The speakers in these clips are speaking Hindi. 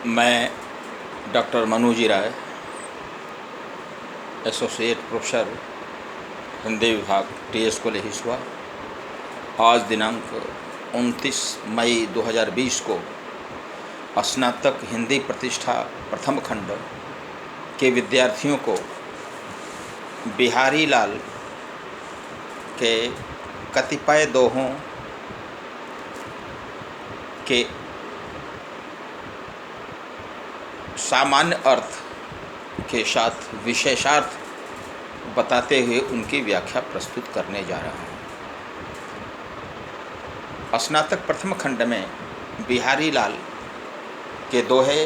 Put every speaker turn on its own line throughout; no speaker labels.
मैं डॉक्टर मनोजी राय, एसोसिएट प्रोफेसर, हिंदी विभाग, TS कॉलेज हिसुआ, आज दिनांक 29 मई 2020 को स्नातक हिंदी प्रतिष्ठा प्रथम खंड के विद्यार्थियों को बिहारी लाल के कतिपय दोहों के सामान्य अर्थ के साथ विशेषार्थ बताते हुए उनकी व्याख्या प्रस्तुत करने जा रहा हूँ। स्नातक प्रथम खंड में बिहारी लाल के दोहे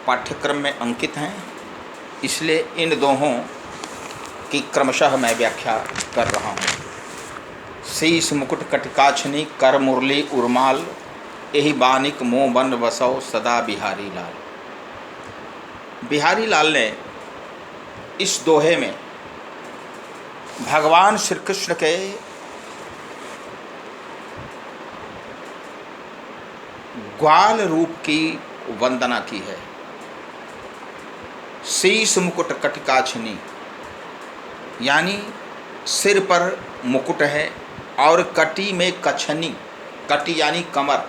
पाठ्यक्रम में अंकित हैं, इसलिए इन दोहों की क्रमशः मैं व्याख्या कर रहा हूँ। शीश मुकुट कटकाछनी कर मुरली उर्माल, यही बानिक मोह बन बसौ सदा बिहारी लाल। बिहारी लाल ने इस दोहे में भगवान श्री कृष्ण के ग्वाल रूप की वंदना की है। शीश मुकुट कटकाछनी यानी सिर पर मुकुट है और कटी में कछनी, कटी यानी कमर।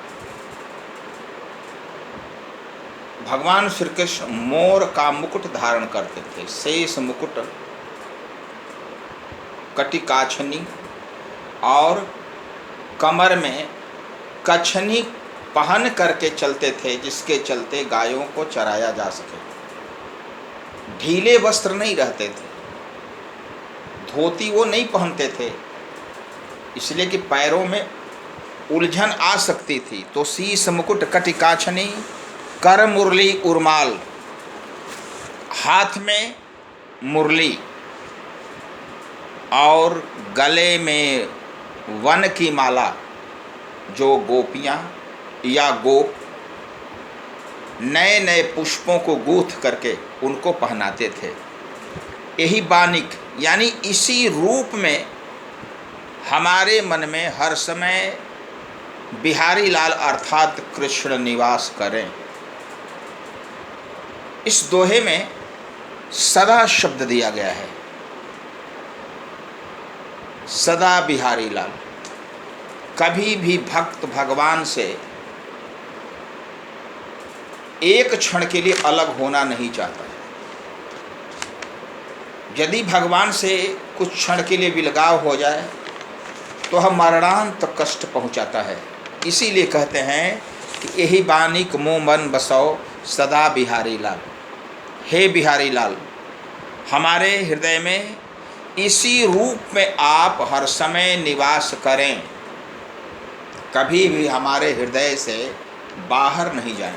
भगवान श्री कृष्ण मोर का मुकुट धारण करते थे। शेष मुकुट, कटिकाछनी और कमर में कछनी पहन करके चलते थे, जिसके चलते गायों को चराया जा सके। ढीले वस्त्र नहीं रहते थे, धोती वो नहीं पहनते थे, इसलिए कि पैरों में उलझन आ सकती थी। तो शीश मुकुट कटिकाछनी कर मुरली उर्माल, हाथ में मुरली और गले में वन की माला, जो गोपियाँ या गोप नए नए पुष्पों को गूंथ करके उनको पहनाते थे। यही बानिक यानी इसी रूप में हमारे मन में हर समय बिहारी लाल अर्थात कृष्ण निवास करें। इस दोहे में सदा शब्द दिया गया है। सदा बिहारी लाल, कभी भी भक्त भगवान से एक क्षण के लिए अलग होना नहीं चाहता। यदि भगवान से कुछ क्षण के लिए विलगाव हो जाए तो हम मरणांत कष्ट पहुंचाता है। इसीलिए कहते हैं कि यही बानिक मोह मन बसौ सदा बिहारी लाल। हे बिहारी लाल, हमारे हृदय में इसी रूप में आप हर समय निवास करें, कभी भी हमारे हृदय से बाहर नहीं जाएं।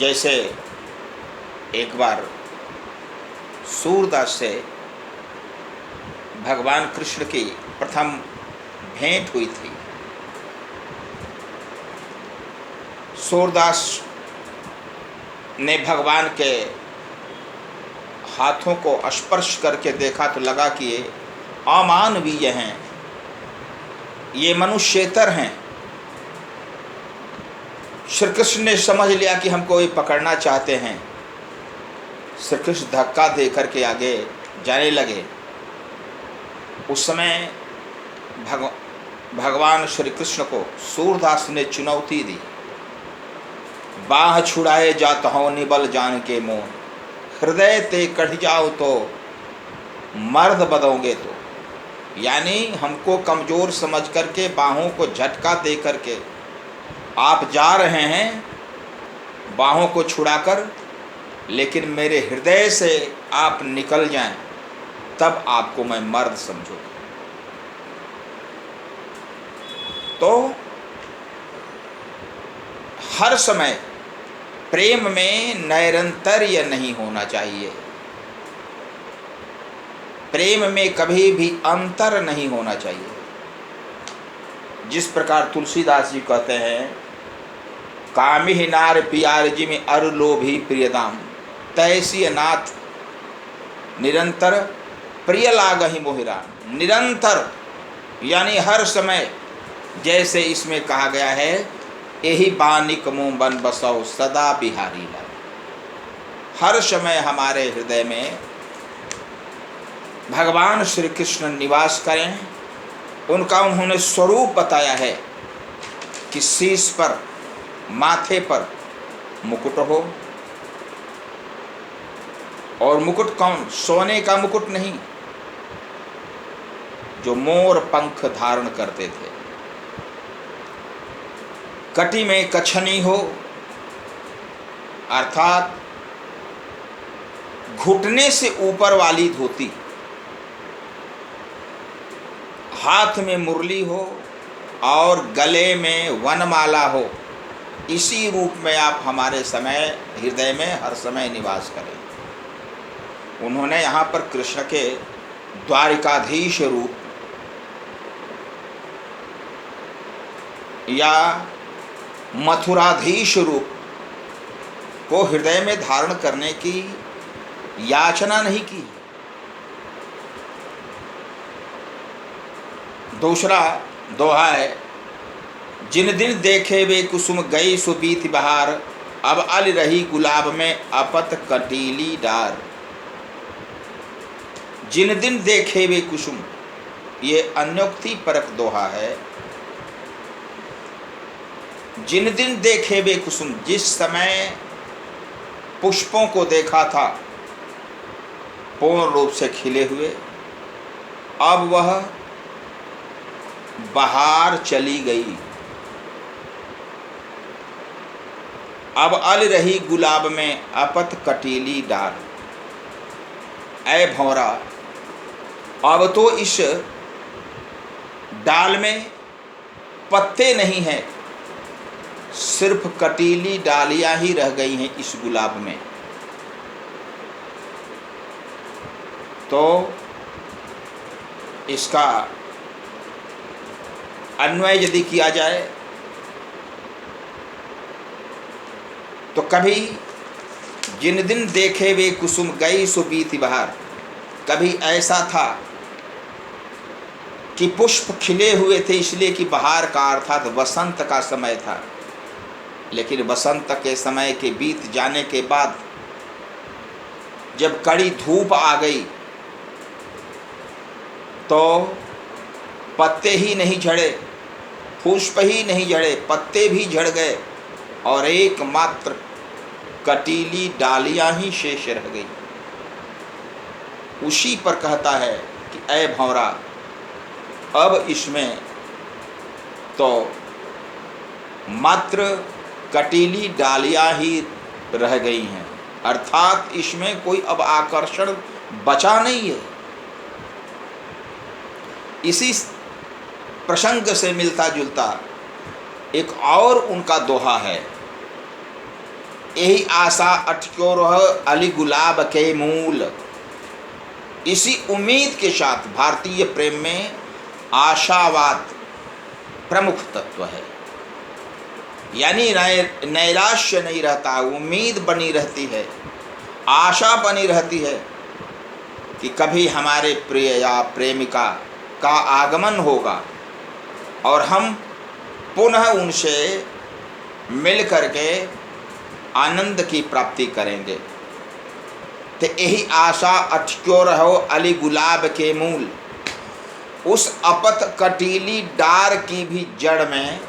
जैसे एक बार सूरदास से भगवान कृष्ण की प्रथम भेंट हुई थी। सूरदास ने भगवान के हाथों को स्पर्श करके देखा तो लगा कि ये अमानवीय हैं, ये मनुष्येतर हैं। श्री कृष्ण ने समझ लिया कि हमको ये पकड़ना चाहते हैं। श्री कृष्ण धक्का दे करके आगे जाने लगे। उस समय भगवान श्री कृष्ण को सूरदास ने चुनौती दी। बाह छुड़ाए जात हो निबल जान के मोह, हृदय ते कढ़ जाओ तो मर्द बदोगे तो। यानी हमको कमज़ोर समझ करके बाहों को झटका दे करके आप जा रहे हैं बाहों को छुड़ाकर, लेकिन मेरे हृदय से आप निकल जाएं, तब आपको मैं मर्द समझूंगा। तो हर समय प्रेम में नैरंतर्य नहीं होना चाहिए। प्रेम में कभी भी अंतर नहीं होना चाहिए। जिस प्रकार तुलसीदास जी कहते हैं, कामिह नार पियार जी में अर लोभी प्रियदाम, तैसी नाथ निरंतर प्रिय लागहि मोहिरा। निरंतर यानी हर समय, जैसे इसमें कहा गया है यही बानिक मुँह बन बसौ सदा बिहारी लाल। हर समय हमारे हृदय में भगवान श्री कृष्ण निवास करें। उनका उन्होंने स्वरूप बताया है कि शीश पर, माथे पर मुकुट हो, और मुकुट कौन? सोने का मुकुट नहीं, जो मोर पंख धारण करते थे। कटी में कछनी हो, अर्थात घुटने से ऊपर वाली धोती। हाथ में मुरली हो और गले में वनमाला हो। इसी रूप में आप हमारे समय हृदय में हर समय निवास करें। उन्होंने यहाँ पर कृष्ण के द्वारिकाधीश रूप या मथुराधीश रूप को हृदय में धारण करने की याचना नहीं की। दूसरा दोहा है, जिन दिन देखे वे कुसुम गई सो बीत बहार, अब अल रही गुलाब में अपत कटीली डार। जिन दिन देखे वे कुसुम, ये अन्योक्ति परक दोहा है। जिन दिन देखे वे कुसुम, जिस समय पुष्पों को देखा था पूर्ण रूप से खिले हुए, अब वह बहार चली गई। अब अल रही गुलाब में अपत कटीली डार। ऐ भौरा, अब तो इस डाल में पत्ते नहीं हैं, सिर्फ कटीली डालियां ही रह गई हैं इस गुलाब में। तो इसका अन्वय यदि किया जाए तो कभी जिन दिन देखे वे कुसुम गई सो बीत बहार, कभी ऐसा था कि पुष्प खिले हुए थे इसलिए कि बहार का अर्थात वसंत का समय था, लेकिन वसंत के समय के बीत जाने के बाद जब कड़ी धूप आ गई तो पत्ते ही नहीं झड़े, पुष्प ही नहीं झड़े, पत्ते भी झड़ गए और एकमात्र कटीली डालियां ही शेष रह गई। उसी पर कहता है कि ऐ भौरा, अब इसमें तो मात्र कटीली डालियां ही रह गई हैं, अर्थात इसमें कोई अब आकर्षण बचा नहीं है। इसी प्रसंग से मिलता जुलता एक और उनका दोहा है, यही आशा अटक्यो रह अली गुलाब के मूल। इसी उम्मीद के साथ भारतीय प्रेम में आशावाद प्रमुख तत्व है, यानी नैराश्य नहीं रहता, उम्मीद बनी रहती है, आशा बनी रहती है कि कभी हमारे प्रिय या प्रेमिका का आगमन होगा और हम पुनः उनसे मिल करके आनंद की प्राप्ति करेंगे। तो यही आशा अटक्यो रहो अली गुलाब के मूल। उस अपत कटीली डार की भी जड़ में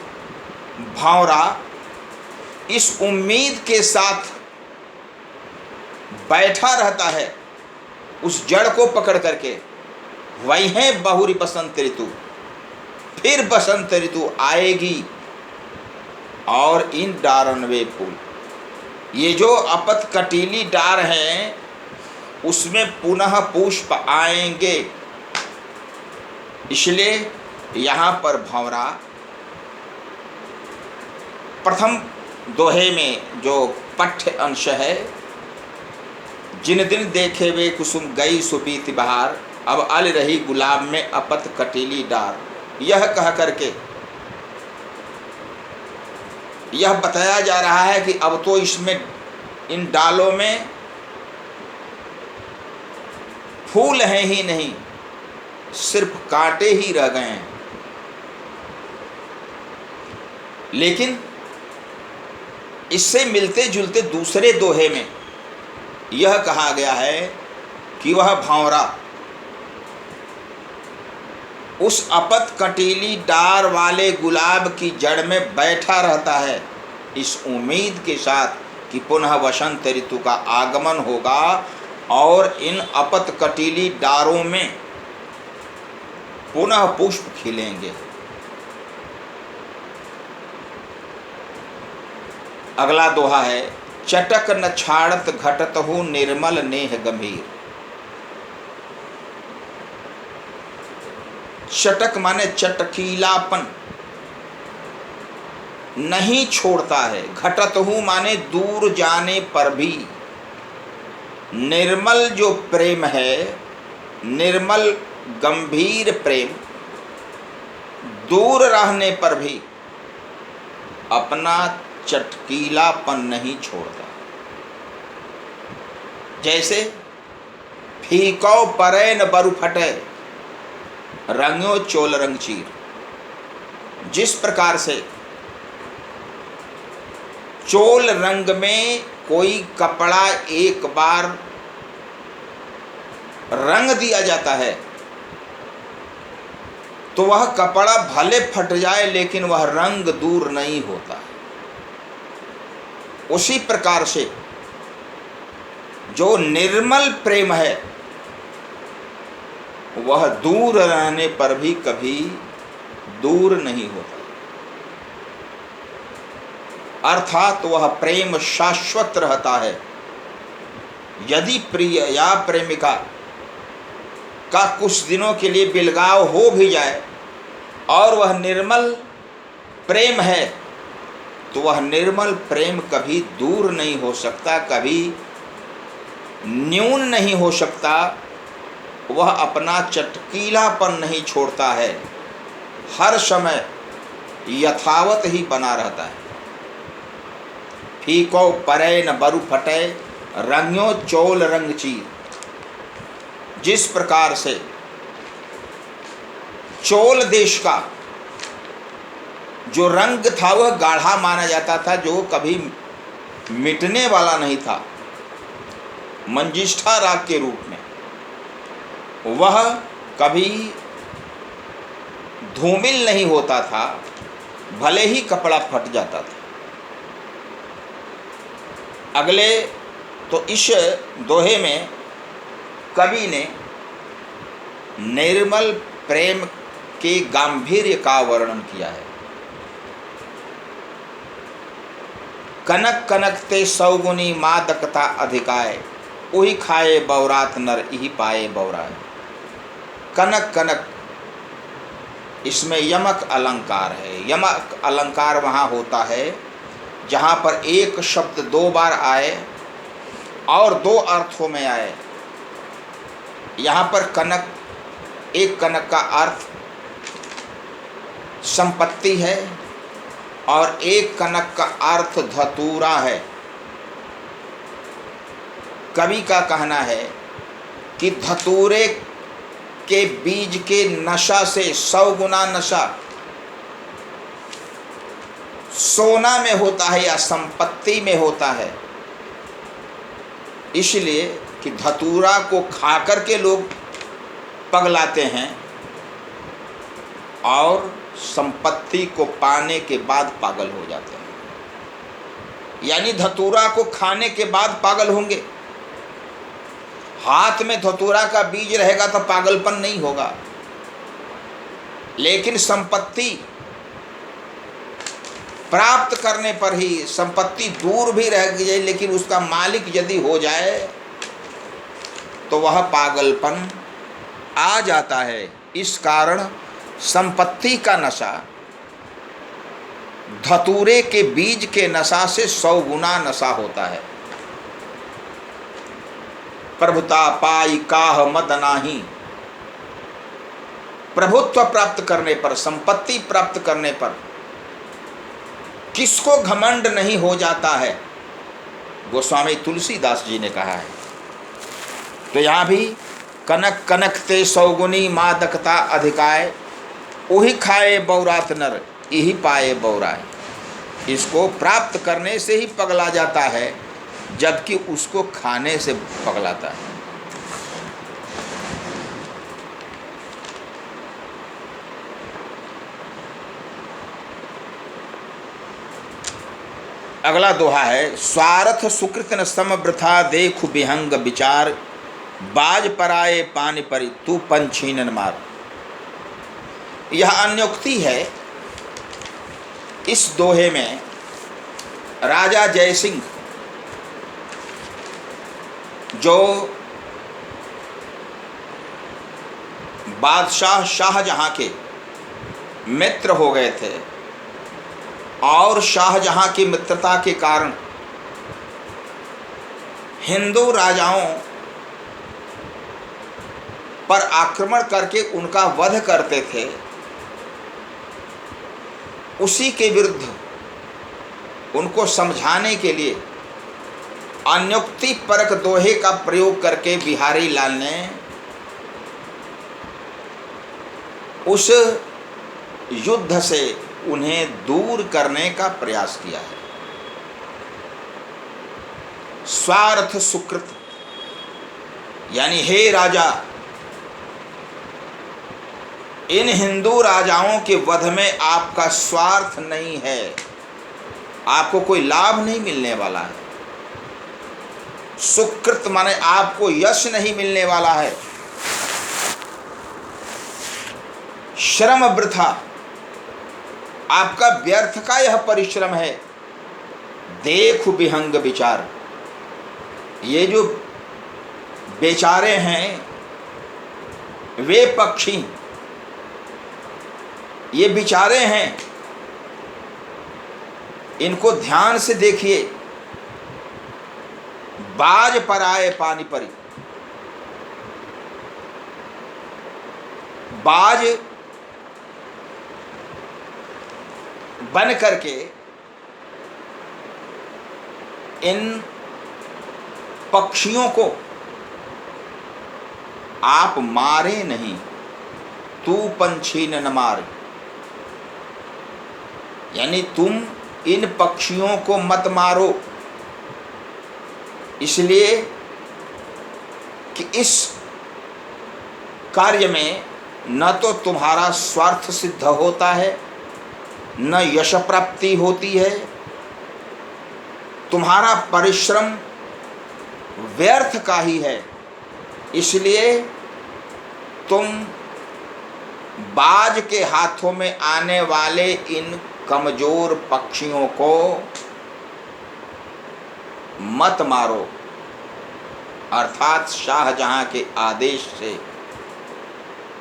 भौरा इस उम्मीद के साथ बैठा रहता है, उस जड़ को पकड़ करके। वही है बहुरी बसंत ऋतु, फिर बसंत ऋतु आएगी और इन डारनवे फूल, ये जो अपत कटीली डार हैं उसमें पुनः पुष्प आएंगे। इसलिए यहाँ पर भंवरा प्रथम दोहे में जो पठ्य अंश है, जिन दिन देखे वे कुसुम गई सुबीत बहार, अब अल रही गुलाब में अपत कटीली डार, यह कह करके यह बताया जा रहा है कि अब तो इसमें इन डालों में फूल हैं ही नहीं, सिर्फ कांटे ही रह गए हैं। लेकिन इससे मिलते जुलते दूसरे दोहे में यह कहा गया है कि वह भंवरा उस अपत कटीली डार वाले गुलाब की जड़ में बैठा रहता है, इस उम्मीद के साथ कि पुनः वसंत ऋतु का आगमन होगा और इन अपत कटीली डारों में पुनः पुष्प खिलेंगे। अगला दोहा है, चटक न छाड़त घटत हूँ निर्मल नेह गंभीर। चटक माने चटकीलापन, नहीं छोड़ता है। घटत हूँ माने दूर जाने पर भी। निर्मल जो प्रेम है, निर्मल गंभीर प्रेम, दूर रहने पर भी अपना चटकीलापन नहीं छोड़ता। जैसे फीको परे न बरु फटे रंगो चोल रंग चीर। जिस प्रकार से चोल रंग में कोई कपड़ा एक बार रंग दिया जाता है तो वह कपड़ा भले फट जाए लेकिन वह रंग दूर नहीं होता। उसी प्रकार से जो निर्मल प्रेम है वह दूर रहने पर भी कभी दूर नहीं होता, अर्थात वह प्रेम शाश्वत रहता है। यदि प्रिय या प्रेमिका का कुछ दिनों के लिए बिलगाव हो भी जाए और वह निर्मल प्रेम है तो वह निर्मल प्रेम कभी दूर नहीं हो सकता, कभी न्यून नहीं हो सकता। वह अपना चटकीलापन नहीं छोड़ता है, हर समय यथावत ही बना रहता है। फीको परे न बरु फटे रंग्यो चोल रंग चीर। जिस प्रकार से चोल देश का जो रंग था वह गाढ़ा माना जाता था, जो कभी मिटने वाला नहीं था, मंजिष्ठा राग के रूप में, वह कभी धूमिल नहीं होता था, भले ही कपड़ा फट जाता था। अगले तो इस दोहे में कवि ने निर्मल प्रेम के गांधीर्य का वर्णन किया है। कनक कनक ते सौगुनी मादकता अधिकाय, उही खाए बौरात नर इही पाए बौराय। कनक कनक इसमें यमक अलंकार है। यमक अलंकार वहाँ होता है जहाँ पर एक शब्द दो बार आए और दो अर्थों में आए। यहाँ पर कनक, एक कनक का अर्थ संपत्ति है और एक कनक का अर्थ धतूरा है। कवि का कहना है कि धतूरे के बीज के नशा से 100 गुना नशा सोना में होता है या संपत्ति में होता है। इसलिए कि धतूरा को खाकर के लोग पगलाते हैं और संपत्ति को पाने के बाद पागल हो जाते हैं। यानी धतूरा को खाने के बाद पागल होंगे। हाथ में धतूरा का बीज रहेगा तो पागलपन नहीं होगा, लेकिन संपत्ति प्राप्त करने पर ही, संपत्ति दूर भी रह जाए लेकिन उसका मालिक यदि हो जाए तो वह पागलपन आ जाता है। इस कारण संपत्ति का नशा धतूरे के बीज के नशा से 100 गुना नशा होता है। प्रभुता पाई काह मद नाही, प्रभुत्व प्राप्त करने पर, संपत्ति प्राप्त करने पर किसको घमंड नहीं हो जाता है, गोस्वामी तुलसीदास जी ने कहा है। तो यहाँ भी कनक कनक ते 100 गुनी मादकता अधिकाय, उही खाए बौरात नर इही पाए बौराय। इसको प्राप्त करने से ही पगला जाता है, जबकि उसको खाने से पगलाता है। अगला दोहा है, स्वार्थ सुकृत न सम वृथा देखु विहंग विचार, बाज पराए पानी परी तू पंछी न मार। यह अन्योक्ति है। इस दोहे में राजा जयसिंह जो बादशाह शाहजहां के मित्र हो गए थे और शाहजहां की मित्रता के कारण हिंदू राजाओं पर आक्रमण करके उनका वध करते थे, उसी के विरुद्ध उनको समझाने के लिए अन्योक्ति परक दोहे का प्रयोग करके बिहारी लाल ने उस युद्ध से उन्हें दूर करने का प्रयास किया है। स्वार्थ सुकृत यानी हे राजा, इन हिंदू राजाओं के वध में आपका स्वार्थ नहीं है, आपको कोई लाभ नहीं मिलने वाला है। सुकृत माने आपको यश नहीं मिलने वाला है। श्रम वृथा, आपका व्यर्थ का यह परिश्रम है। देखु विहंग विचार, ये जो बेचारे हैं वे पक्षी, ये बेचारे हैं, इनको ध्यान से देखिए। बाज पर आए पानी परी, बाज बन करके इन पक्षियों को आप मारे नहीं, तू पंछी न मार, यानी तुम इन पक्षियों को मत मारो, इसलिए कि इस कार्य में न तो तुम्हारा स्वार्थ सिद्ध होता है, न यश प्राप्ति होती है, तुम्हारा परिश्रम व्यर्थ का ही है। इसलिए तुम बाज के हाथों में आने वाले इन कमजोर पक्षियों को मत मारो, अर्थात शाहजहां के आदेश से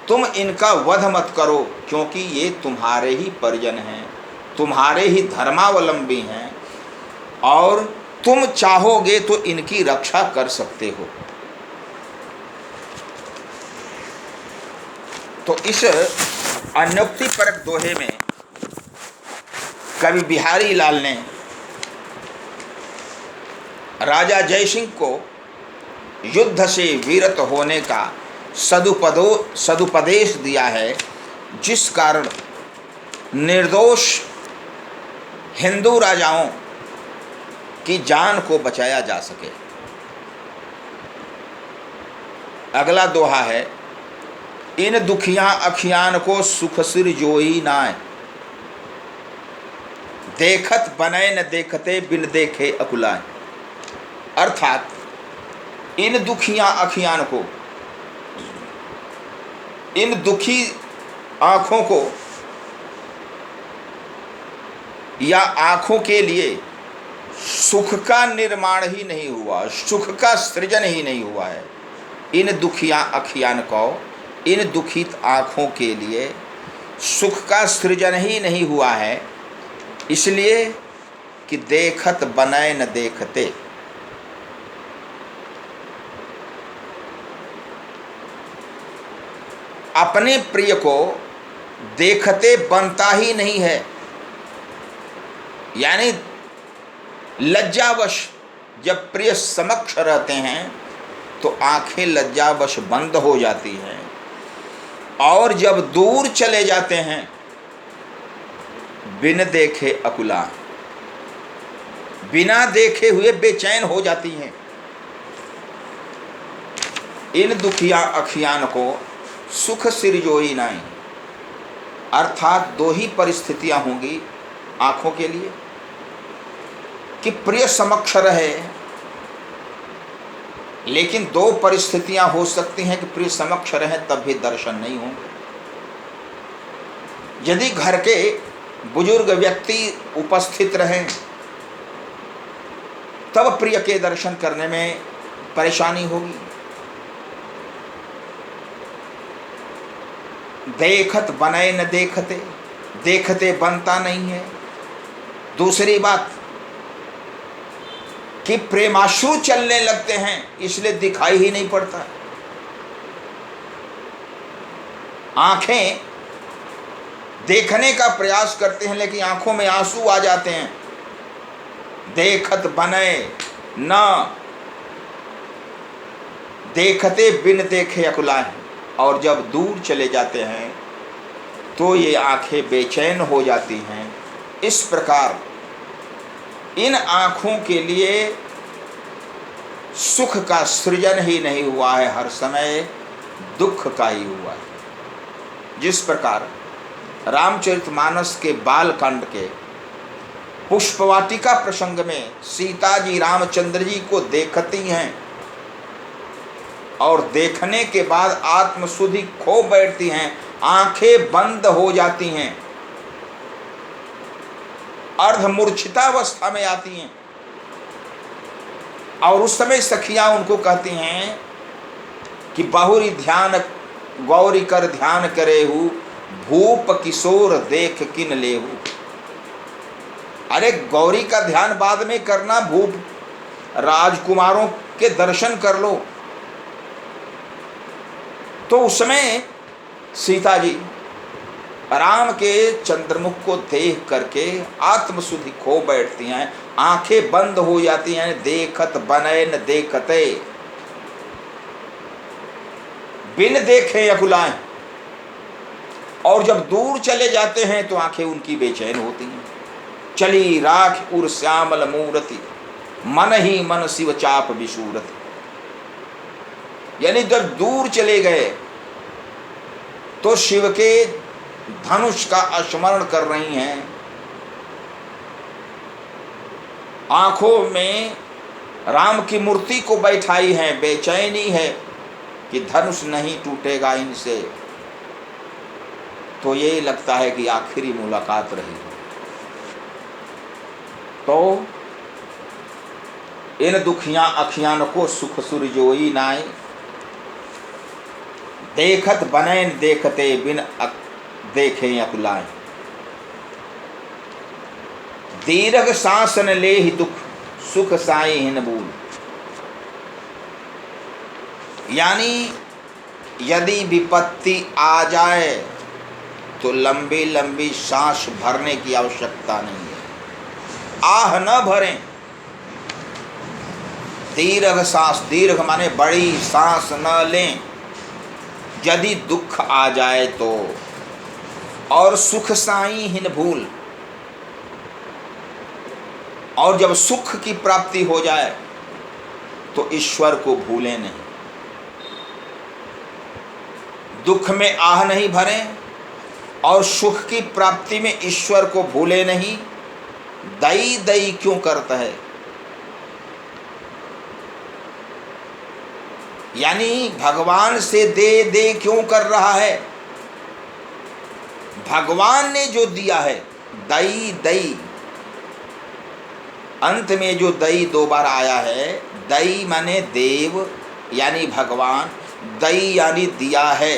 तुम इनका वध मत करो, क्योंकि ये तुम्हारे ही परिजन हैं, तुम्हारे ही धर्मावलंबी हैं और तुम चाहोगे तो इनकी रक्षा कर सकते हो। तो इस अन्योक्ति परक दोहे में कवि बिहारी लाल ने राजा जयसिंह को युद्ध से विरत होने का सदुपदेश दिया है, जिस कारण निर्दोष हिंदू राजाओं की जान को बचाया जा सके। अगला दोहा है, इन दुखियां अखियान को सुख सिर जोई नाय, देखत बने न देखते बिन देखे अकुलाए। अर्थात इन दुखियां अखियान को, इन दुखी आँखों को या आँखों के लिए सुख का निर्माण ही नहीं हुआ, सुख का सृजन ही नहीं हुआ है। इन दुखियां अखियान को, इन दुखित आँखों के लिए सुख का सृजन ही नहीं हुआ है, इसलिए कि देखत बनाए न देखते। अपने प्रिय को देखते बनता ही नहीं है, यानी लज्जावश जब प्रिय समक्ष रहते हैं तो आंखें लज्जावश बंद हो जाती हैं, और जब दूर चले जाते हैं बिन देखे अकुला, बिना देखे हुए बेचैन हो जाती हैं। इन दुखिया अखियान को सुख सिरजोई नाई, अर्थात दो ही परिस्थितियां होंगी आंखों के लिए कि प्रिय समक्ष रहे, लेकिन दो परिस्थितियां हो सकती हैं कि प्रिय समक्ष रहे तब भी दर्शन नहीं होंगे। यदि घर के बुजुर्ग व्यक्ति उपस्थित रहें तब प्रिय के दर्शन करने में परेशानी होगी। देखत बने न देखते, देखते बनता नहीं है। दूसरी बात कि प्रेमाश्रु चलने लगते हैं इसलिए दिखाई ही नहीं पड़ता। आंखें देखने का प्रयास करते हैं लेकिन आंखों में आंसू आ जाते हैं। देखत बने न देखते बिन देखे अकुलाएं, और जब दूर चले जाते हैं तो ये आंखें बेचैन हो जाती हैं। इस प्रकार इन आँखों के लिए सुख का सृजन ही नहीं हुआ है, हर समय दुख का ही हुआ है। जिस प्रकार रामचरितमानस के बालकांड के पुष्पवाटिका प्रसंग में सीता जी रामचंद्र जी को देखती हैं और देखने के बाद आत्मशुद्धि खो बैठती हैं, आंखें बंद हो जाती हैं, अर्धमूर्छितावस्था में आती हैं, और उस समय सखियां उनको कहती हैं कि बहुरी ध्यान गौरी कर ध्यान करेहु, भूप किशोर देख किन लेहु। अरे गौरी का ध्यान बाद में करना, भूप राजकुमारों के दर्शन कर लो। तो उसमें सीता जी राम के चंद्रमुख को देख करके आत्मशुद्धि खो बैठती हैं, आंखें बंद हो जाती हैं। देखत बने न देखते, बिन देखे अकुलाएं, और जब दूर चले जाते हैं तो आंखें उनकी बेचैन होती हैं। चली राख उर श्यामल मूर्ति, मन ही मन शिव चाप विशूरति। यानी जब दूर चले गए तो शिव के धनुष का स्मरण कर रही हैं, आंखों में राम की मूर्ति को बैठाई हैं, बेचैनी है कि धनुष नहीं टूटेगा इनसे। तो ये लगता है कि आखिरी मुलाकात रही। तो इन दुखियां अखियान को सुख सुरजोई नाई, देखत बने देखते बिन देखे अकुलाएं। दीर्घ सांसन ले ही दुख, सुख साई हिन भूल। यानी यदि विपत्ति आ जाए तो लंबी लंबी सांस भरने की आवश्यकता नहीं है, आह न भरें। दीर्घ सांस, दीर्घ माने बड़ी सांस न लें यदि दुख आ जाए तो। और सुख साई हिन भूल, और जब सुख की प्राप्ति हो जाए तो ईश्वर को भूलें नहीं। दुख में आह नहीं भरें और सुख की प्राप्ति में ईश्वर को भूले नहीं। दई दई क्यों करता है, यानी भगवान से दे दे क्यों कर रहा है। भगवान ने जो दिया है, दई दई, अंत में जो दई दो बार आया है, दई माने देव यानी भगवान, दई यानी दिया है।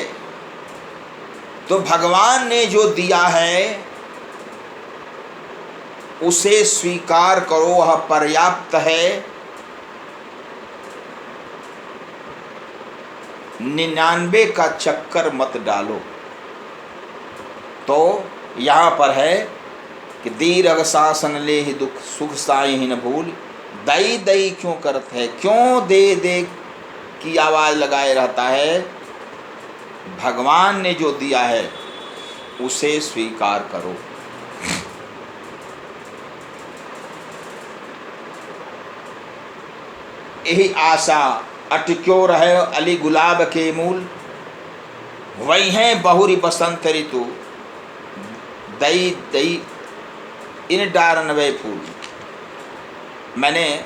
तो भगवान ने जो दिया है उसे स्वीकार करो, वह पर्याप्त है। 99 का चक्कर मत डालो। तो यहाँ पर है कि दीर्घ शासन ले ही दुख, सुख साई ही न भूल। दई दई क्यों करते है, क्यों दे दे की आवाज़ लगाए रहता है। भगवान ने जो दिया है उसे स्वीकार करो। यही आशा अटक्यो रहे अली गुलाब के मूल, वही हैं बहुरी बसंत ऋतु दई दई इन डारनवे फूल। मैंने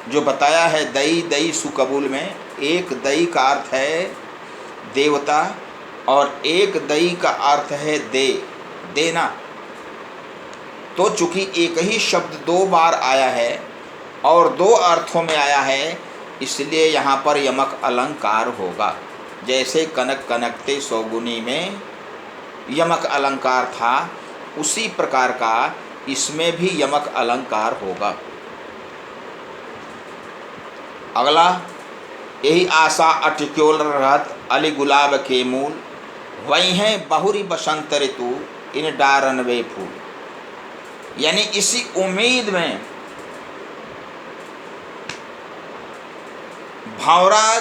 जो बताया है दई दई सुकबूल में, एक दई का अर्थ है देवता और एक दई का अर्थ है देना। तो चूंकि एक ही शब्द दो बार आया है और दो अर्थों में आया है, इसलिए यहाँ पर यमक अलंकार होगा। जैसे कनक कनकते सौगुनी में यमक अलंकार था, उसी प्रकार का इसमें भी यमक अलंकार होगा। अगला, यही आशा अटक्योल रहत अली गुलाब के मूल, वही हैं बहुरी बसंत ऋतु इन डारनवे फूल। यानी इसी उम्मीद में भंवरा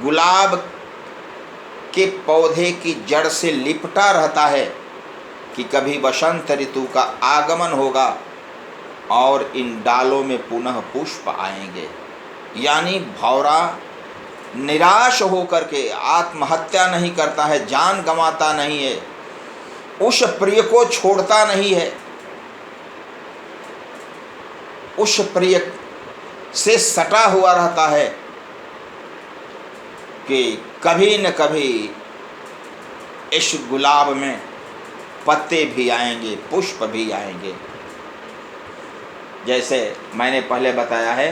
गुलाब के पौधे की जड़ से लिपटा रहता है कि कभी बसंत ऋतु का आगमन होगा और इन डालों में पुनः पुष्प आएंगे। यानी भंवरा निराश होकर के आत्महत्या नहीं करता है, जान गंवाता नहीं है, उस प्रिय को छोड़ता नहीं है, उस प्रिय से सटा हुआ रहता है कि कभी न कभी इस गुलाब में पत्ते भी आएंगे, पुष्प भी आएंगे। जैसे मैंने पहले बताया है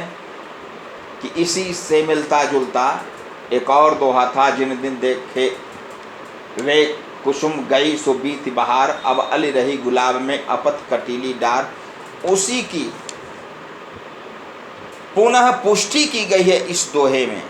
कि इसी से मिलता जुलता एक और दोहा था, जिन दिन देखे वे कुसुम गई सो बीती बहार, अब अली रही गुलाब में अपत कटीली डार। उसी की पुनः पुष्टि की गई है इस दोहे में।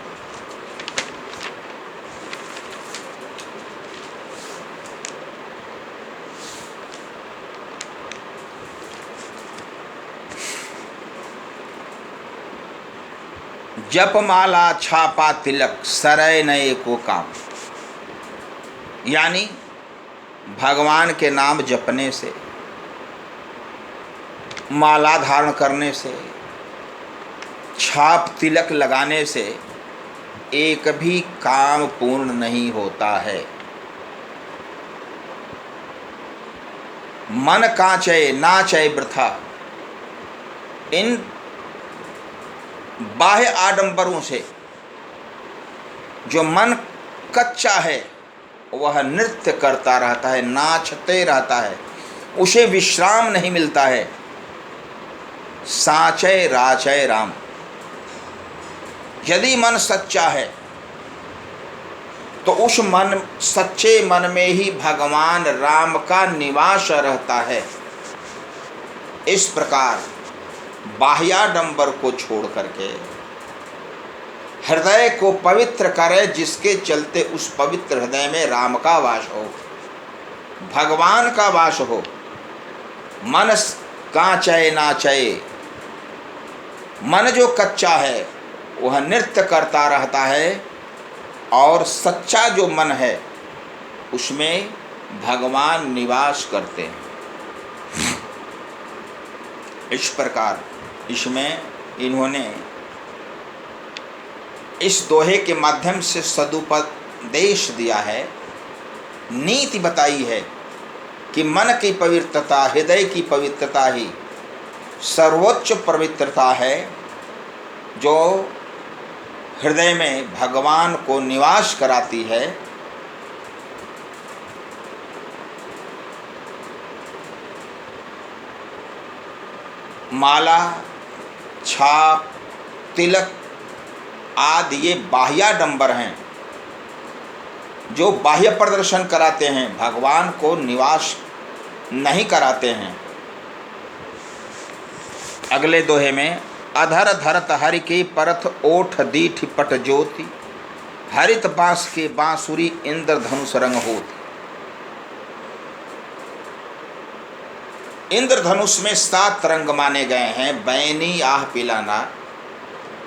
जपमाला छापा तिलक सरय नए को काम। यानी भगवान के नाम जपने से, माला धारण करने से, छाप तिलक लगाने से एक भी काम पूर्ण नहीं होता है। मन कांचय नाचय वृथा। इन बाह्य आडंबरों से जो मन कच्चा है वह नृत्य करता रहता है, नाचते रहता है, उसे विश्राम नहीं मिलता है। साचय राचय राम। यदि मन सच्चा है तो उस मन सच्चे मन में ही भगवान राम का निवास रहता है। इस प्रकार बाह्याडंबर को छोड़ करके हृदय को पवित्र करे, जिसके चलते उस पवित्र हृदय में राम का वास हो, भगवान का वास हो। मन कांचय नाचय। मन जो कच्चा है वह नृत्य करता रहता है और सच्चा जो मन है उसमें भगवान निवास करते हैं। इस प्रकार इसमें इन्होंने इस दोहे के माध्यम से सदुपदेश दिया है, नीति बताई है कि मन की पवित्रता, हृदय की पवित्रता ही सर्वोच्च पवित्रता है, जो हृदय में भगवान को निवास कराती है। माला, छाप, तिलक आदि ये बाह्याडंबर हैं जो बाह्य प्रदर्शन कराते हैं, भगवान को निवास नहीं कराते हैं। अगले दोहे में, अधर धरत हरि के परथ ओठ दीठ पट ज्योति, हरित बांस के बांसुरी इंद्रधनुष रंग होती। इंद्रधनुष में 7 रंग माने गए हैं। बैनी आह पिलाना,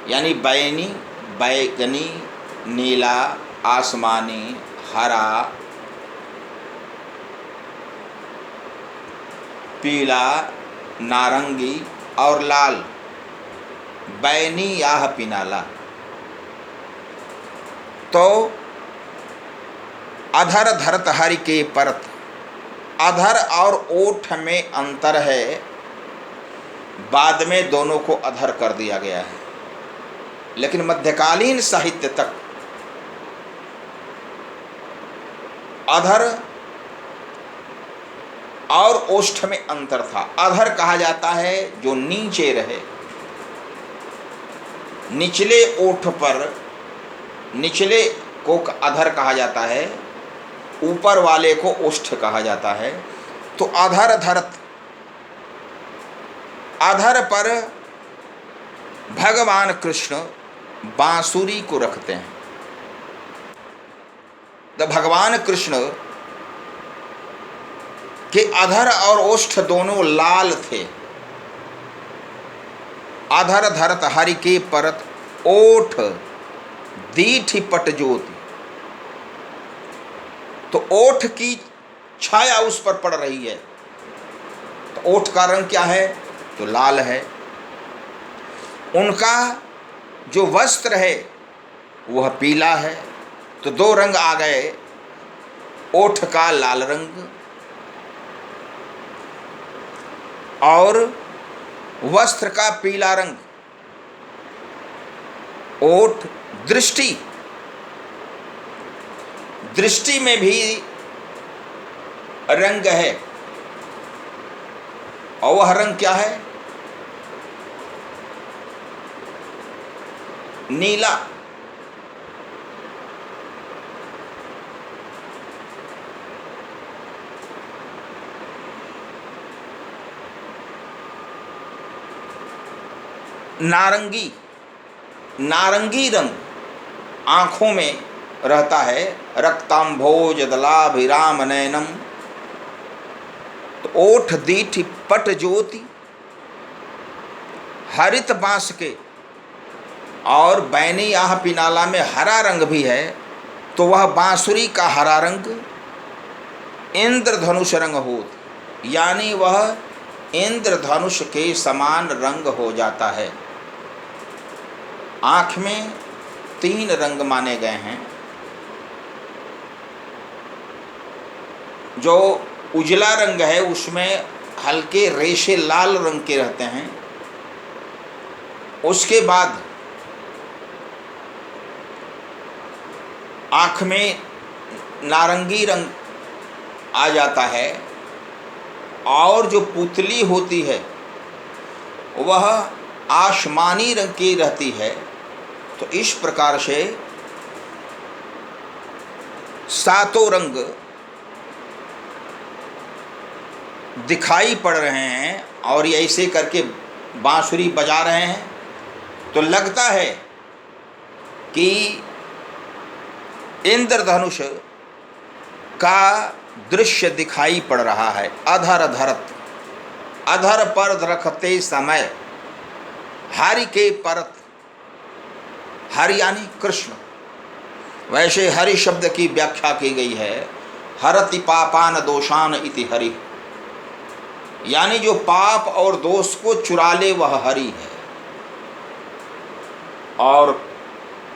यानी बैनी बैगनी, नीला, आसमानी, हरा, पीला, नारंगी और लाल। बैनी याह पिनाला। तो अधर धरत हरि के परत, अधर और ओठ में अंतर है, बाद में दोनों को अधर कर दिया गया है, लेकिन मध्यकालीन साहित्य तक अधर और ओष्ठ में अंतर था। अधर कहा जाता है जो नीचे रहे, निचले ओठ पर, निचले को अधर कहा जाता है, ऊपर वाले को ओष्ठ कहा जाता है। तो अधर धरत, अधर पर भगवान कृष्ण बांसुरी को रखते हैं। तो भगवान कृष्ण के अधर और ओष्ठ दोनों लाल थे। अधर धरत हरि के परत, ओठ दीठि पट ज्योति। तो ओठ की छाया उस पर पड़ रही है। तो ओठ का रंग क्या है? तो लाल है। उनका जो वस्त्र है वह पीला है। तो दो रंग आ गए, ओठ का लाल रंग और वस्त्र का पीला रंग। ओठ दृष्टि, दृष्टि में भी रंग है, और वह रंग क्या है? नीला। नारंगी, नारंगी रंग आँखों में रहता है। रक्तांभोज दलाभिराम नयनम। तो ओठ दीठि पट ज्योति, हरित बांस के और बैनी आह पिनाला में हरा रंग भी है। तो वह बांसुरी का हरा रंग इंद्रधनुष रंग होत, यानी वह इंद्रधनुष के समान रंग हो जाता है। आँख में तीन रंग माने गए हैं। जो उजला रंग है उसमें हल्के रेशे लाल रंग के रहते हैं। उसके बाद आँख में नारंगी रंग आ जाता है, और जो पुतली होती है वह आसमानी रंग की रहती है। तो इस प्रकार से सातों रंग दिखाई पड़ रहे हैं, और ये ऐसे करके बांसुरी बजा रहे हैं। तो लगता है कि इंद्रधनुष का दृश्य दिखाई पड़ रहा है। अधर धरत, अधर पर रखते समय हरि के परत, हरि यानी कृष्ण। वैसे हरि शब्द की व्याख्या की गई है, हरति पापान दोषान इति हरि, यानी जो पाप और दोष को चुरा ले वह हरि है। और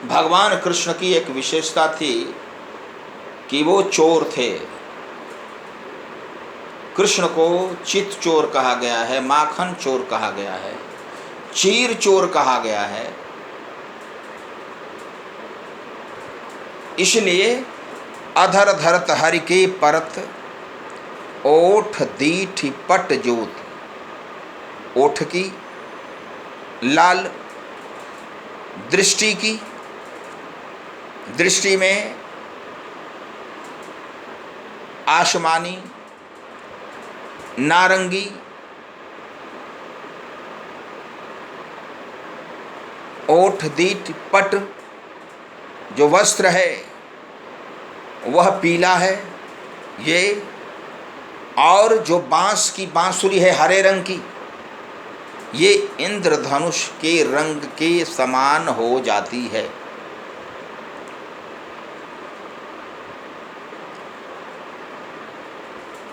भगवान कृष्ण की एक विशेषता थी कि वो चोर थे। कृष्ण को चित चोर कहा गया है, माखन चोर कहा गया है, चीर चोर कहा गया है। इसलिए अधर धरत हरि के परत, ओठ दीठि पट ज्योति। ओठ की लाल, दृष्टि की, दृष्टि में आसमानी, नारंगी, ओठ दीठि पट जो वस्त्र है वह पीला है ये, और जो बांस की बांसुरी है हरे रंग की, ये इंद्रधनुष के रंग के समान हो जाती है।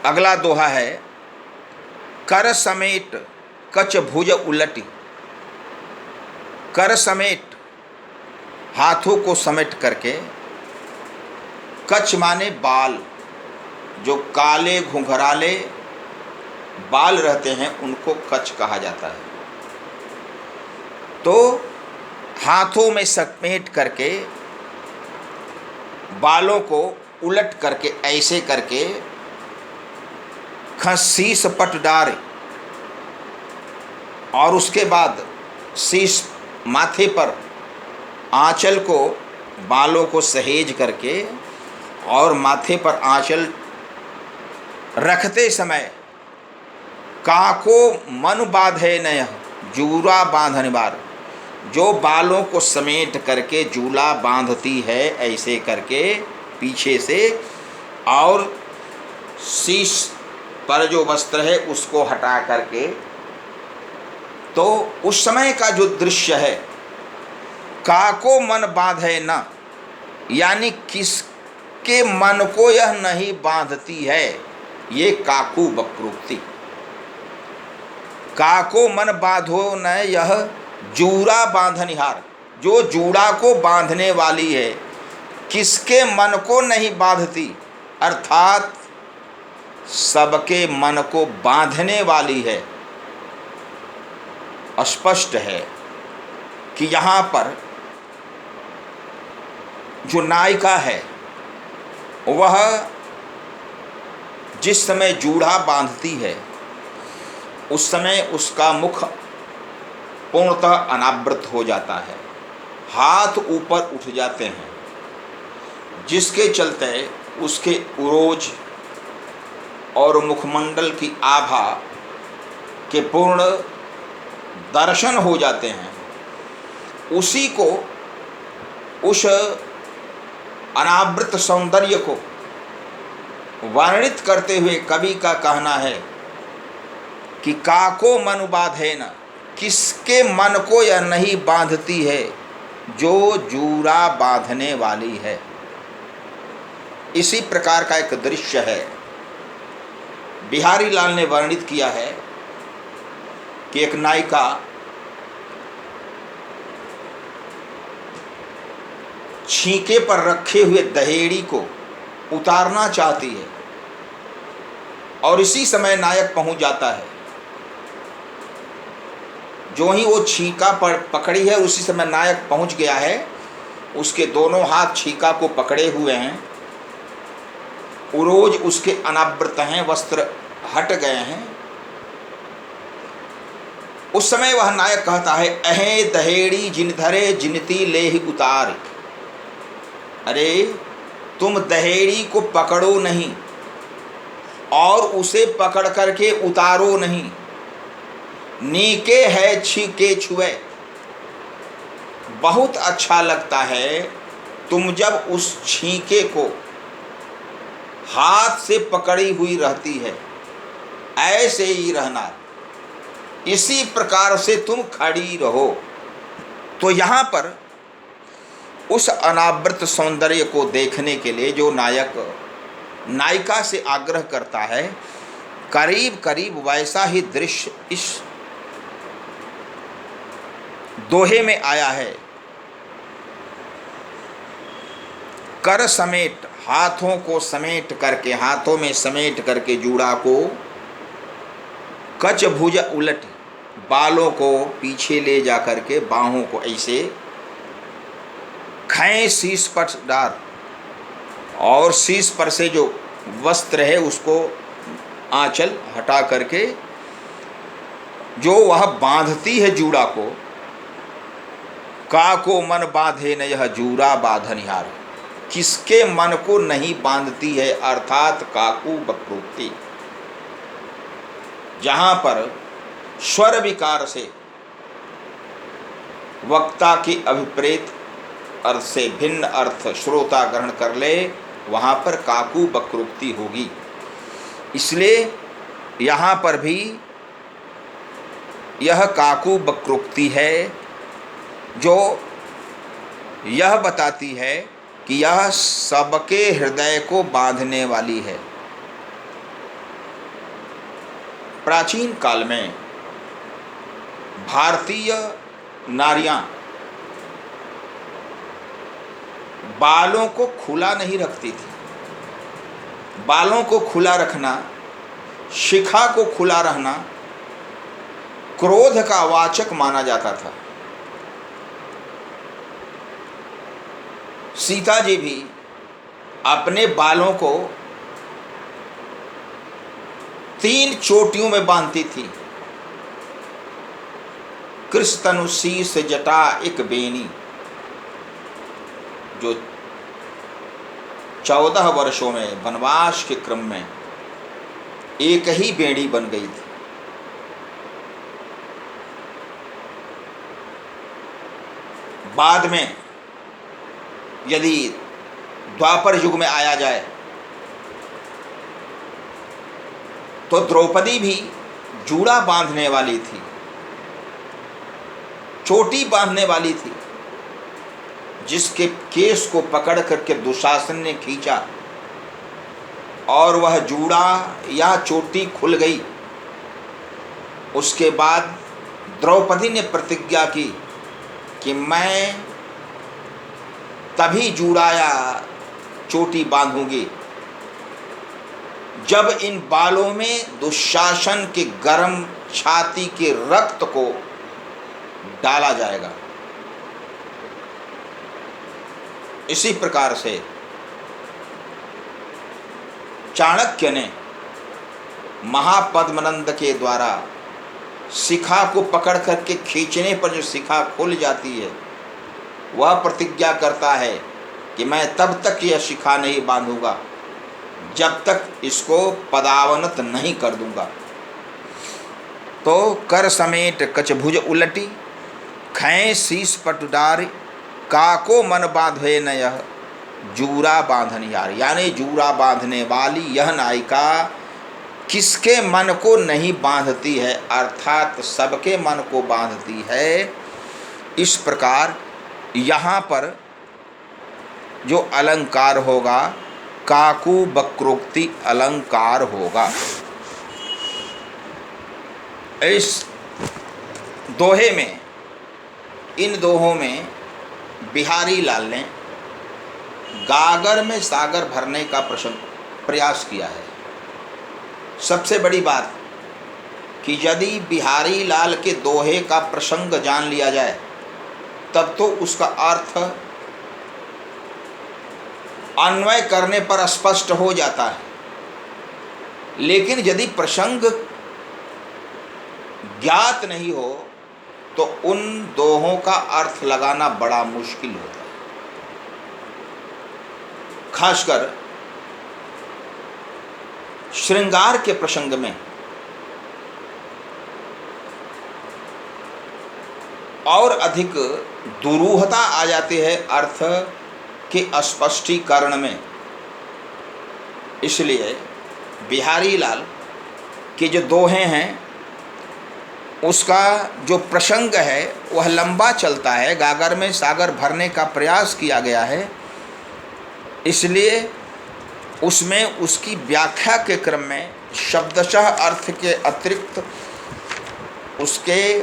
अगला दोहा है, कर समेट कच भुज उलटी। कर समेट, हाथों को समेट करके, कच माने बाल, जो काले घुंघराले बाल रहते हैं उनको कच कहा जाता है। तो हाथों में समेट करके, बालों को उलट करके, ऐसे करके शीश पट डारे, और उसके बाद शीश माथे पर आंचल को, बालों को सहेज करके और माथे पर आंचल रखते समय काको मन बांधे नय जूरा बांधने बार, जो बालों को समेट करके जूला बांधती है ऐसे करके पीछे से, और शीश पर जो वस्त्र है उसको हटा करके, तो उस समय का जो दृश्य है, काको मन बांधे न, यानी किसके मन को यह नहीं बांधती है, ये काकू वक्रोक्ति। काको मन बांधो न यह जूरा बांधनिहार, जो जूड़ा को बांधने वाली है किसके मन को नहीं बांधती, अर्थात सबके मन को बांधने वाली है। स्पष्ट है कि यहाँ पर जो नायिका है वह जिस समय जूड़ा बांधती है उस समय उसका मुख पूर्णतः अनावृत हो जाता है, हाथ ऊपर उठ जाते हैं, जिसके चलते उसके उरोज और मुखमंडल की आभा के पूर्ण दर्शन हो जाते हैं। उसी को, उस अनावृत सौंदर्य को वर्णित करते हुए कवि का कहना है कि काको मन बांधे न, किसके मन को यह नहीं बांधती है जो जूरा बांधने वाली है। इसी प्रकार का एक दृश्य है बिहारी लाल ने वर्णित किया है कि एक नायिका छींके पर रखे हुए दहेड़ी को उतारना चाहती है और इसी समय नायक पहुंच जाता है। जो ही वो छींका पर पकड़ी है उसी समय नायक पहुंच गया है, उसके दोनों हाथ छींका को पकड़े हुए हैं, उरोज उसके अनावृत हैं, वस्त्र हट गए हैं। उस समय वह नायक कहता है, अहे दहेड़ी जिन धरे जिनती ले ही उतार। अरे तुम दहेड़ी को पकड़ो नहीं और उसे पकड़ करके उतारो नहीं, नीके है छीके छुए। बहुत अच्छा लगता है तुम जब उस छीके को हाथ से पकड़ी हुई रहती है, ऐसे ही रहना, इसी प्रकार से तुम खड़ी रहो। तो यहाँ पर उस अनावृत सौंदर्य को देखने के लिए जो नायक नायिका से आग्रह करता है, करीब करीब वैसा ही दृश्य इस दोहे में आया है। कर समेट, हाथों को समेट करके, हाथों में समेट करके जूड़ा को, कच भुज उलट, बालों को पीछे ले जा करके, बाहों को ऐसे खैं शीश पर डार, और शीश पर से जो वस्त्र है उसको आंचल हटा करके जो वह बांधती है जूड़ा को, काको मन बांधे न यह जूरा बांधनिहार, किसके मन को नहीं बांधती है, अर्थात काकू वक्रोक्ति। जहाँ पर स्वर विकार से वक्ता की अभिप्रेत अर्थ से भिन्न अर्थ श्रोता ग्रहण कर ले, वहाँ पर काकू वक्रोक्ति होगी। इसलिए यहाँ पर भी यह काकू वक्रोक्ति है जो यह बताती है कि यह सबके हृदय को बांधने वाली है। प्राचीन काल में भारतीय नारियां बालों को खुला नहीं रखती थी। बालों को खुला रखना, शिखा को खुला रहना क्रोध का वाचक माना जाता था। सीता जी भी अपने बालों को 3 चोटियों में बांधती थी। कृष तनु शीस जटा एक बेनी, जो 14 वर्षों में वनवास के क्रम में एक ही बेड़ी बन गई थी। बाद में यदि द्वापर युग में आया जाए तो द्रौपदी भी जूड़ा बांधने वाली थी, चोटी बांधने वाली थी, जिसके केस को पकड़ करके दुशासन ने खींचा और वह जूड़ा या चोटी खुल गई। उसके बाद द्रौपदी ने प्रतिज्ञा की कि मैं तभी जूड़ा या चोटी बांधूंगी जब इन बालों में दुशासन के गर्म छाती के रक्त को डाला जाएगा। इसी प्रकार से चाणक्य ने महापद्मनंद के द्वारा शिखा को पकड़ करके खींचने पर जो शिखा खुल जाती है, वह प्रतिज्ञा करता है कि मैं तब तक यह शिखा नहीं बांधूंगा जब तक इसको पदावनत नहीं कर दूंगा। तो कर समेट कछ भुज उलटी, खै शीस पटुडार, काको मन बांधे न यह जूरा बांधन यार। यानी जूरा बांधने वाली यह नायिका किसके मन को नहीं बांधती है, अर्थात सबके मन को बांधती है। इस प्रकार यहाँ पर जो अलंकार होगा काकु वक्रोक्ति अलंकार होगा। इस दोहे में, इन दोहों में बिहारी लाल ने गागर में सागर भरने का प्रयास किया है। सबसे बड़ी बात कि यदि बिहारी लाल के दोहे का प्रसंग जान लिया जाए तब तो उसका अर्थ अन्वय करने पर स्पष्ट हो जाता है, लेकिन यदि प्रसंग ज्ञात नहीं हो तो उन दोहों का अर्थ लगाना बड़ा मुश्किल होता है। खासकर श्रृंगार के प्रसंग में और अधिक दुरूहता आ जाती है अर्थ के स्पष्टीकरण में। इसलिए बिहारी लाल के जो दोहे हैं उसका जो प्रसंग है वह लंबा चलता है। गागर में सागर भरने का प्रयास किया गया है, इसलिए उसमें उसकी व्याख्या के क्रम में शब्दशः अर्थ के अतिरिक्त उसके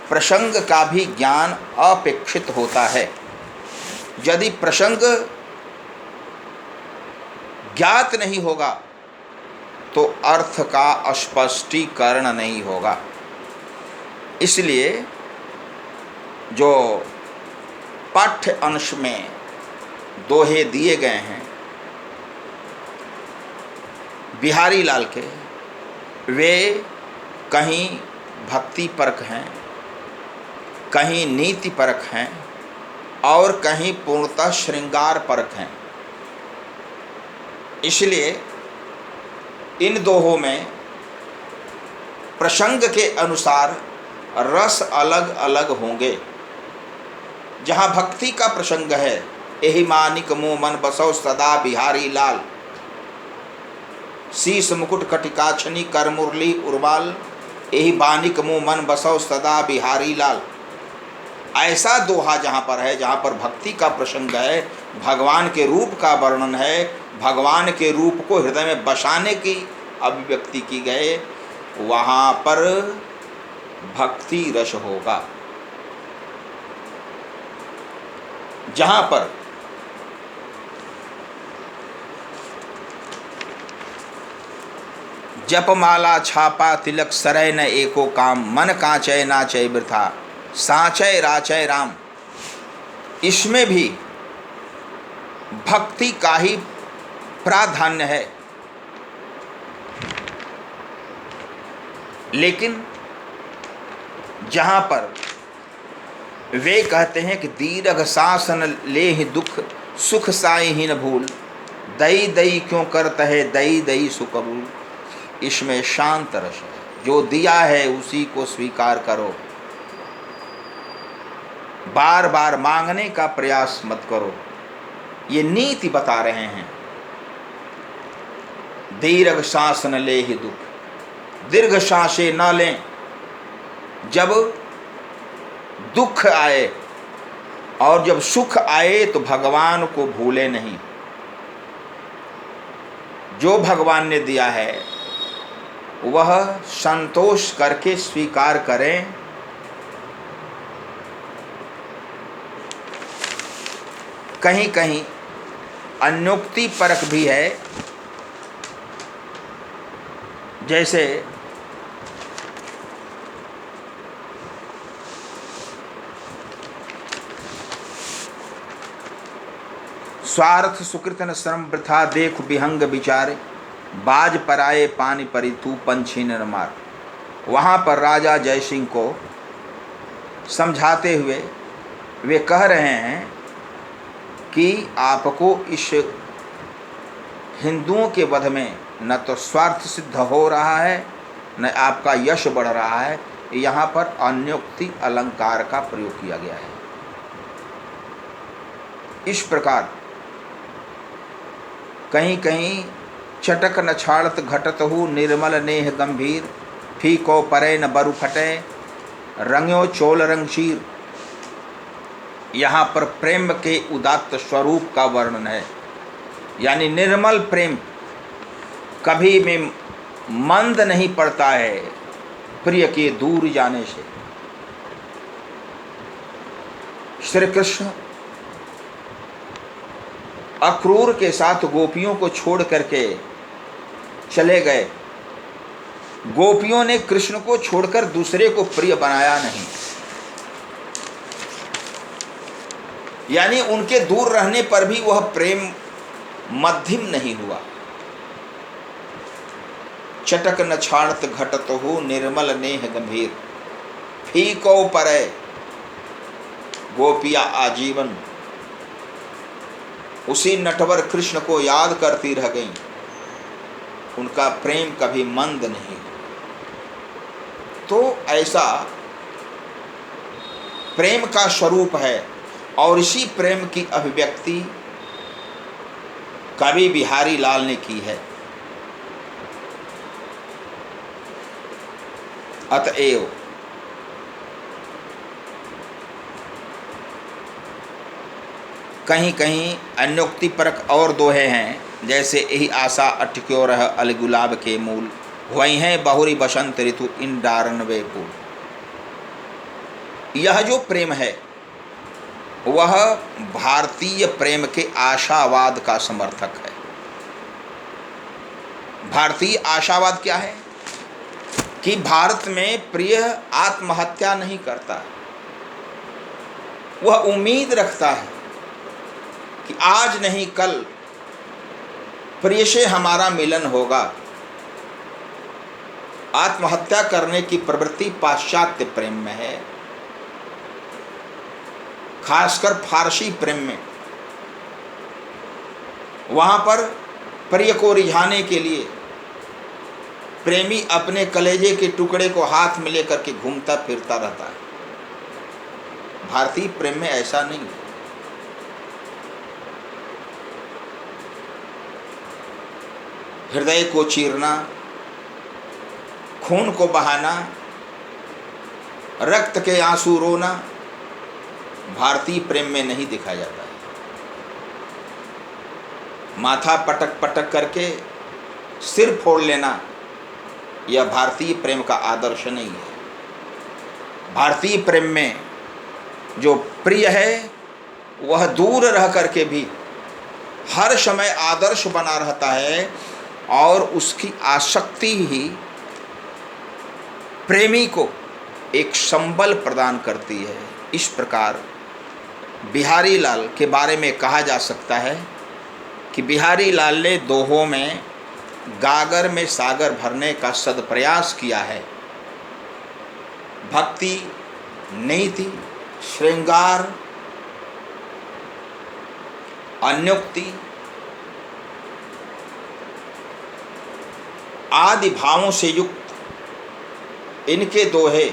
प्रसंग का भी ज्ञान अपेक्षित होता है। यदि प्रसंग ज्ञात नहीं होगा तो अर्थ का स्पष्टीकरण नहीं होगा। इसलिए जो पाठ्य अंश में दोहे दिए गए हैं बिहारी लाल के, वे कहीं भक्ति परक हैं, कहीं नीति परक हैं और कहीं पूर्णतः श्रृंगार परक हैं। इसलिए इन दोहों में प्रसंग के अनुसार रस अलग अलग होंगे। जहाँ भक्ति का प्रसंग है, एहि मानिक मुँह मन बसौ सदा बिहारी लाल, शीस मुकुट कटिकाछनी कर मुरली उर्वाल, एहि बानिक मुँह मन बसौ सदा बिहारी लाल। ऐसा दोहा जहाँ पर है, जहाँ पर भक्ति का प्रसंग है, भगवान के रूप का वर्णन है, भगवान के रूप को हृदय में बसाने की अभिव्यक्ति की गए, वहाँ पर भक्ति रस होगा। जहाँ पर जप माला छापा तिलक सरय न एको काम, मन कांचय नाचय वृथा साचय राचय राम। इसमें भी भक्ति का ही प्राधान्य है, लेकिन जहाँ पर वे कहते हैं कि दीर्घ शासन ले ही दुख सुख साई ही न भूल, दई दई क्यों करता है दई दई सुकबूल। इसमें शांत रस है, जो दिया है उसी को स्वीकार करो, बार बार मांगने का प्रयास मत करो। ये नीति बता रहे हैं। दीर्घ सांस न ले ही दुख, दीर्घ सांसें न लें। जब दुख आए और जब सुख आए तो भगवान को भूले नहीं। जो भगवान ने दिया है वह संतोष करके स्वीकार करें। कहीं कहीं अन्योक्ति परक भी है, जैसे स्वार्थ सुकृत न श्रम वृथा देख विहंग विचारे, बाज पराए पानी परी तू पंछी न मार। वहाँ पर राजा जय सिंह को समझाते हुए वे कह रहे हैं कि आपको इस हिंदुओं के वध में न तो स्वार्थ सिद्ध हो रहा है न आपका यश बढ़ रहा है। यहाँ पर अन्योक्ति अलंकार का प्रयोग किया गया है। इस प्रकार कहीं कहीं चटक न छाड़त घटत हु निर्मल नेह गंभीर, फीको परे न बरु फटे रंग्यो चोल रंग चीर। यहाँ पर प्रेम के उदात्त स्वरूप का वर्णन है, यानी निर्मल प्रेम कभी भी मंद नहीं पड़ता है प्रिय के दूर जाने से। श्री कृष्ण अक्रूर के साथ गोपियों को छोड़ करके चले गए। गोपियों ने कृष्ण को छोड़कर दूसरे को प्रिय बनाया नहीं, यानी उनके दूर रहने पर भी वह प्रेम मध्यम नहीं हुआ। चटक न छाड़त घटत हो निर्मल नेह गंभीर, फीको परे। गोपिया आजीवन उसी नटवर कृष्ण को याद करती रह गईं, उनका प्रेम कभी मंद नहीं। तो ऐसा प्रेम का स्वरूप है, और इसी प्रेम की अभिव्यक्ति कवि बिहारी लाल ने की है। अतएव कहीं कहीं अन्योक्ति परक और दोहे हैं, जैसे यही आशा अटक्यो रह अल गुलाब के मूल, वही हैं बहुरी बसंत ऋतु इन डारन वे फूल। यह जो प्रेम है वह भारतीय प्रेम के आशावाद का समर्थक है। भारतीय आशावाद क्या है कि भारत में प्रिय आत्महत्या नहीं करता, वह उम्मीद रखता है कि आज नहीं कल प्रिय से हमारा मिलन होगा। आत्महत्या करने की प्रवृत्ति पाश्चात्य प्रेम में है, खासकर फारसी प्रेम में। वहाँ पर प्रिय को रिझाने के लिए प्रेमी अपने कलेजे के टुकड़े को हाथ में लेकर के घूमता फिरता रहता है। भारतीय प्रेम में ऐसा नहीं है। हृदय को चीरना, खून को बहाना, रक्त के आंसू रोना भारतीय प्रेम में नहीं दिखाया जाता है। माथा पटक पटक करके सिर फोड़ लेना यह भारतीय प्रेम का आदर्श नहीं है। भारतीय प्रेम में जो प्रिय है वह दूर रह करके भी हर समय आदर्श बना रहता है और उसकी आसक्ति ही प्रेमी को एक संबल प्रदान करती है। इस प्रकार बिहारी लाल के बारे में कहा जा सकता है कि बिहारी लाल ने दोहों में गागर में सागर भरने का सदप्रयास किया है। भक्ति, नीति, श्रृंगार, अन्योक्ति आदि भावों से युक्त इनके दोहे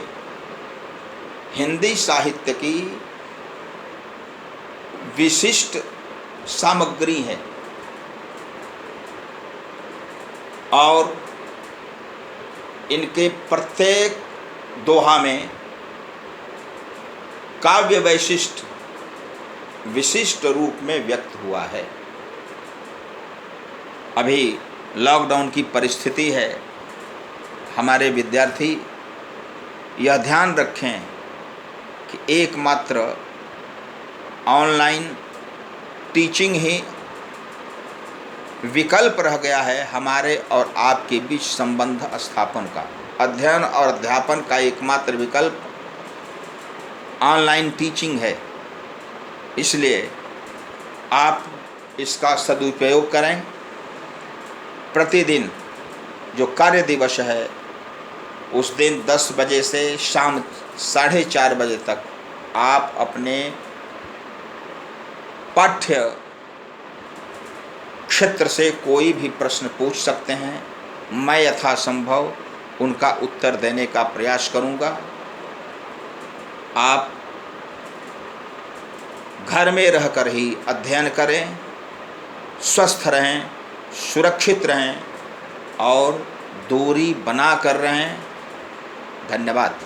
हिंदी साहित्य की विशिष्ट सामग्री है और इनके प्रत्येक दोहा में काव्य वैशिष्ट विशिष्ट रूप में व्यक्त हुआ है। अभी लॉकडाउन की परिस्थिति है। हमारे विद्यार्थी यह ध्यान रखें कि एकमात्र ऑनलाइन टीचिंग ही विकल्प रह गया है हमारे और आपके बीच संबंध स्थापन का। अध्ययन और अध्यापन का एकमात्र विकल्प ऑनलाइन टीचिंग है। इसलिए आप इसका सदुपयोग करें। प्रतिदिन जो कार्य दिवस है उस दिन 10 बजे से शाम 4:30 बजे तक आप अपने पाठ्य क्षेत्र से कोई भी प्रश्न पूछ सकते हैं। मैं यथासंभव उनका उत्तर देने का प्रयास करूंगा। आप घर में रहकर ही अध्ययन करें, स्वस्थ रहें, सुरक्षित रहें और दूरी बना कर रहें। धन्यवाद।